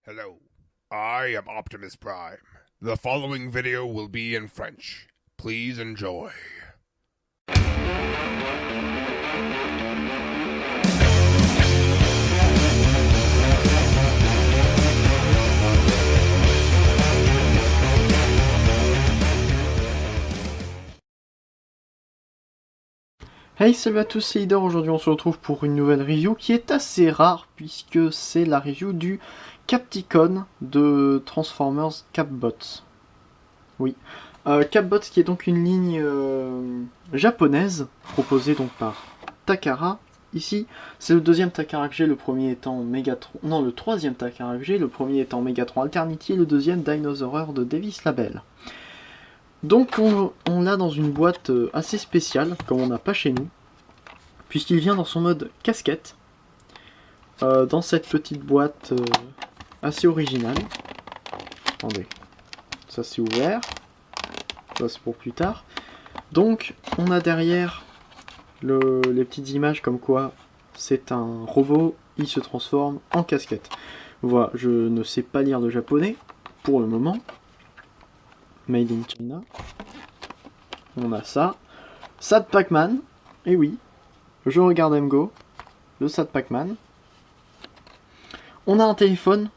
Hello, I am Optimus Prime. The following video will be in French. Please enjoy. Hey, salut à tous, c'est Leader. Aujourd'hui on se retrouve pour une nouvelle review qui est assez rare puisque c'est la review du Capticon de Transformers Capbots. Oui, Capbots qui est donc une ligne japonaise proposée donc par Takara. Ici, c'est le deuxième Takara que j'ai, le premier étant Megatron... Non, le troisième Takara que j'ai, le premier étant Megatron Alternity et le deuxième Dinosaur de Davis Label. Donc on l'a dans une boîte assez spéciale, comme on n'a pas chez nous, puisqu'il vient dans son mode casquette, dans cette petite boîte assez originale. Attendez, ça c'est ouvert, ça c'est pour plus tard. Donc on a derrière les petites images comme quoi c'est un robot, il se transforme en casquette. Voilà, je ne sais pas lire de japonais, pour le moment. Made in China. On a ça. Sad Pac-Man. Et oui, je regarde Go. Le Sad Pac-Man. On a un téléphone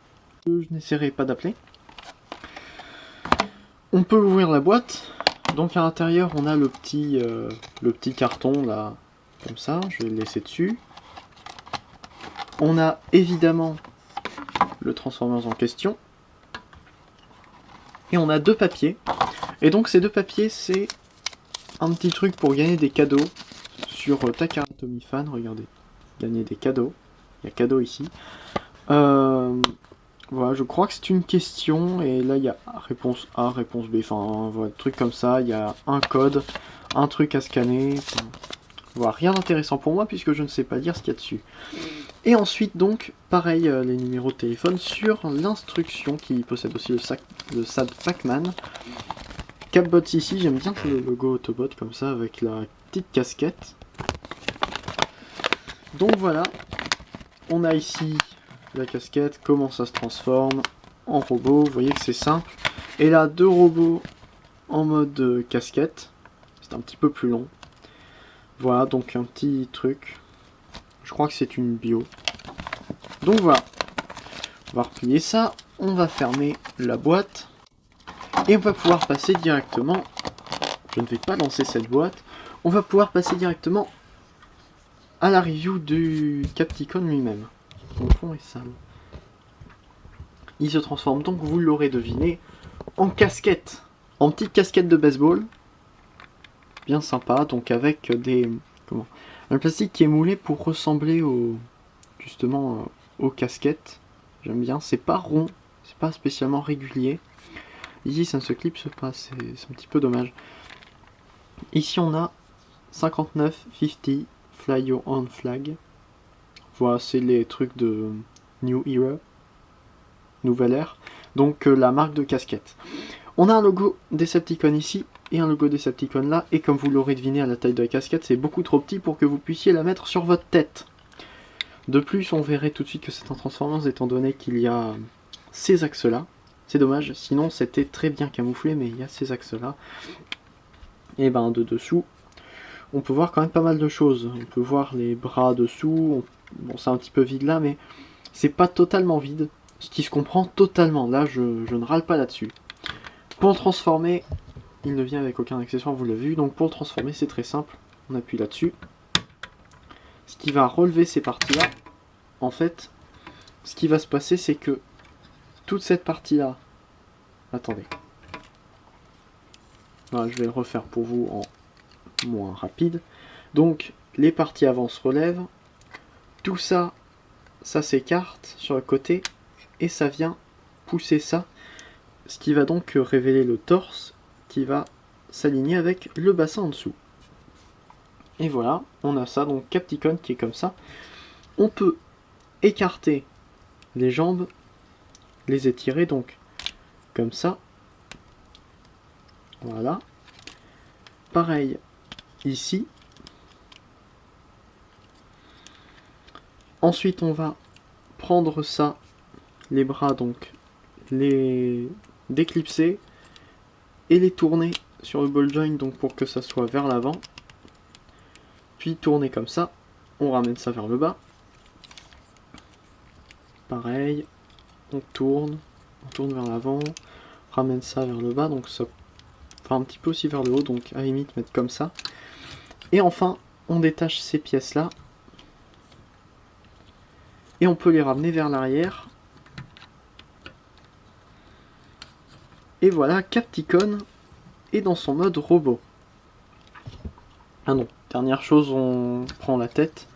que je n'essaierai pas d'appeler. On peut ouvrir la boîte. Donc à l'intérieur, on a le petit carton là, comme ça. Je vais le laisser dessus. On a évidemment le Transformers en question. Et on a deux papiers. Et donc ces deux papiers, c'est un petit truc pour gagner des cadeaux sur Takara Tomy Fan. Regardez, gagner des cadeaux. Il y a cadeau ici. Voilà, je crois que c'est une question. Et là, il y a réponse A, réponse B. Enfin, voilà, truc comme ça. Il y a un code, un truc à scanner. Enfin, voilà, rien d'intéressant pour moi puisque je ne sais pas lire ce qu'il y a dessus. Et ensuite, donc, pareil, les numéros de téléphone sur l'instruction qui possède aussi le Sad Pac-Man. Capbots ici, j'aime bien le logo Autobot comme ça avec la petite casquette. Donc voilà, on a ici la casquette, comment ça se transforme en robot, vous voyez que c'est simple. Et là, deux robots en mode casquette, c'est un petit peu plus long. Voilà, donc un petit truc, je crois que c'est une bio. Donc voilà, on va replier ça, on va fermer la boîte. Et on va pouvoir passer directement, je ne vais pas lancer cette boîte, on va pouvoir passer directement à la review du Capticon lui-même. Mon fond est sale. Il se transforme donc, vous l'aurez deviné, en casquette, en petite casquette de baseball. Bien sympa, donc avec des... un plastique qui est moulé pour ressembler justement aux casquettes. J'aime bien, c'est pas rond, c'est pas spécialement régulier. Ici ça ne se clipse pas, c'est un petit peu dommage. Ici on a 5950 Fly Your Own Flag. Voilà, c'est les trucs de New Era, Nouvelle Ère. Donc la marque de casquette. On a un logo Decepticon ici et un logo Decepticon là. Et comme vous l'aurez deviné à la taille de la casquette, c'est beaucoup trop petit pour que vous puissiez la mettre sur votre tête. De plus, on verrait tout de suite que c'est un Transformers étant donné qu'il y a ces axes là. C'est dommage, sinon c'était très bien camouflé, mais il y a ces axes là. Et ben de dessous, on peut voir quand même pas mal de choses. On peut voir les bras dessous. Bon, c'est un petit peu vide là, mais c'est pas totalement vide. Ce qui se comprend totalement. Là, je ne râle pas là-dessus. Pour le transformer, il ne vient avec aucun accessoire, vous l'avez vu. Donc pour le transformer, c'est très simple. On appuie là-dessus. Ce qui va relever ces parties-là, en fait, ce qui va se passer, c'est que toute cette partie-là... Attendez. Voilà, je vais le refaire pour vous en moins rapide. Donc, les parties avant se relèvent. Tout ça, ça s'écarte sur le côté. Et ça vient pousser ça. Ce qui va donc révéler le torse qui va s'aligner avec le bassin en dessous. Et voilà, on a ça. Donc, Capticon qui est comme ça. On peut écarter les jambes, les étirer donc comme ça. Voilà. Pareil ici. Ensuite, on va prendre ça les bras, donc les déclipser et les tourner sur le ball joint, donc pour que ça soit vers l'avant, puis tourner comme ça, on ramène ça vers le bas, pareil, on tourne vers l'avant, ramène ça vers le bas, donc ça va un petit peu aussi vers le haut, donc à la limite mettre comme ça, et enfin on détache ces pièces là, et on peut les ramener vers l'arrière, et voilà, Capticon est dans son mode robot. Ah non, dernière chose, on prend la tête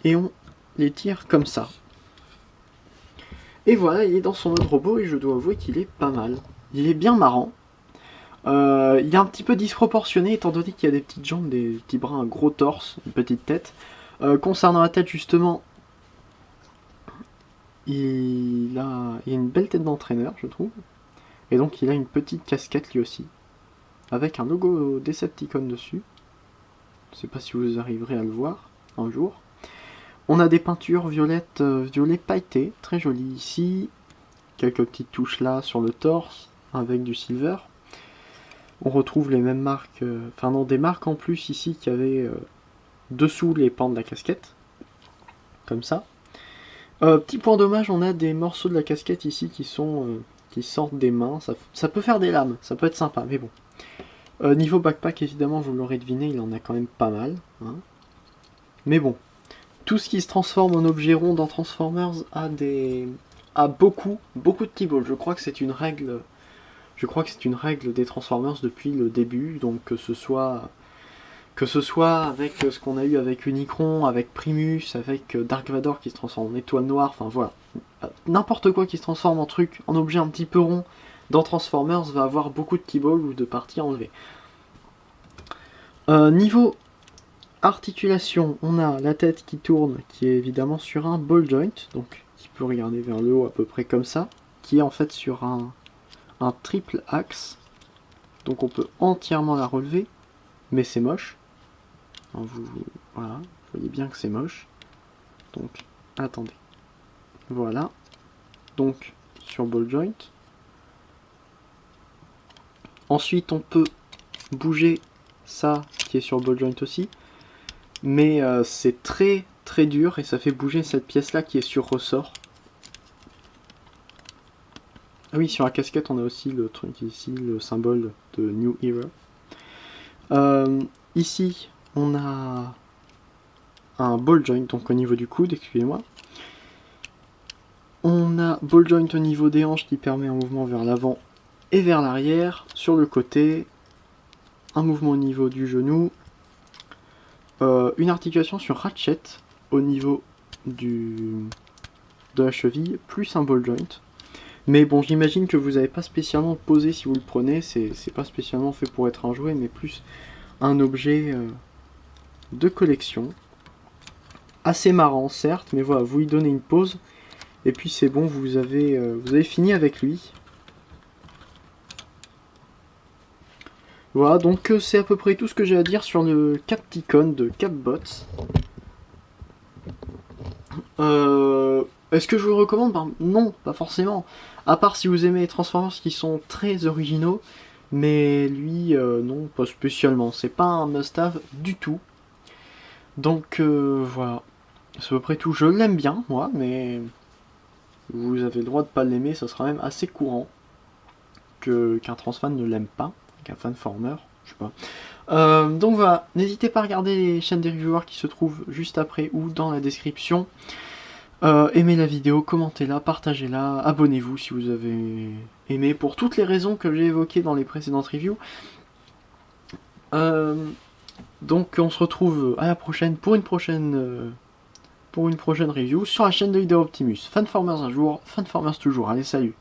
et on les tire comme ça. Et voilà, il est dans son mode robot et je dois avouer qu'il est pas mal. Il est bien marrant. Il est un petit peu disproportionné étant donné qu'il y a des petites jambes, des petits bras, un gros torse, une petite tête. Concernant la tête justement, il a une belle tête d'entraîneur, je trouve. Et donc il a une petite casquette lui aussi, avec un logo Decepticon dessus. Je ne sais pas si vous arriverez à le voir un jour. On a des peintures violettes, violet pailleté, très jolies ici. Quelques petites touches là sur le torse, avec du silver. On retrouve les mêmes marques, enfin non, des marques en plus ici qu'il y avait dessous les pans de la casquette. Comme ça. Petit point dommage, on a des morceaux de la casquette ici qui sortent des mains. Ça peut faire des lames, ça peut être sympa, mais bon. Niveau backpack, évidemment, vous l'aurez deviné, il en a quand même pas mal. Hein. Mais bon, tout ce qui se transforme en objet rond dans Transformers a beaucoup de T-Ball. Je crois que c'est une règle. Je crois que c'est une règle des Transformers depuis le début, donc que ce soit avec ce qu'on a eu avec Unicron, avec Primus, avec Dark Vador qui se transforme en étoile noire, enfin voilà. N'importe quoi qui se transforme en truc, en objet un petit peu rond dans Transformers va avoir beaucoup de T-Ball ou de parties enlevées. Niveau articulation, on a la tête qui tourne, qui est évidemment sur un ball joint, donc qui peut regarder vers le haut à peu près comme ça, qui est en fait sur un triple axe, donc on peut entièrement la relever, mais c'est moche. Voilà, vous voyez bien que c'est moche. Donc, attendez. Voilà. Donc, sur ball joint. Ensuite, on peut bouger ça qui est sur ball joint aussi. Mais c'est très dur et ça fait bouger cette pièce là qui est sur ressort. Ah oui, sur la casquette, on a aussi le truc ici, le symbole de New Era. Ici, on a un ball joint, donc au niveau du coude, excusez-moi. On a ball joint au niveau des hanches qui permet un mouvement vers l'avant et vers l'arrière. Sur le côté, un mouvement au niveau du genou. Une articulation sur Ratchet au niveau de la cheville, plus un ball joint. Mais bon, j'imagine que vous n'avez pas spécialement posé si vous le prenez, c'est pas spécialement fait pour être un jouet, mais plus un objet de collection. Assez marrant, certes, mais voilà, vous lui donnez une pause, et puis c'est bon, vous avez fini avec lui. Voilà, donc c'est à peu près tout ce que j'ai à dire sur le Capticon de Capbots. Est-ce que je vous le recommande? Ben, non, pas forcément. À part si vous aimez les Transformers qui sont très originaux. Mais lui, non, pas spécialement. C'est pas un must-have du tout. Donc voilà. C'est à peu près tout. Je l'aime bien, moi, mais vous avez le droit de pas l'aimer. Ça sera même assez courant qu'un transfan ne l'aime pas. Qu'un fanformer, je sais pas. Donc voilà, n'hésitez pas à regarder les chaînes des reviewers qui se trouvent juste après ou dans la description. Aimez la vidéo, commentez-la, partagez-la, abonnez-vous si vous avez aimé pour toutes les raisons que j'ai évoquées dans les précédentes reviews. Donc on se retrouve à la prochaine pour une prochaine review sur la chaîne de Leader Optimus. Fanformers un jour, Fanformers toujours. Allez, salut!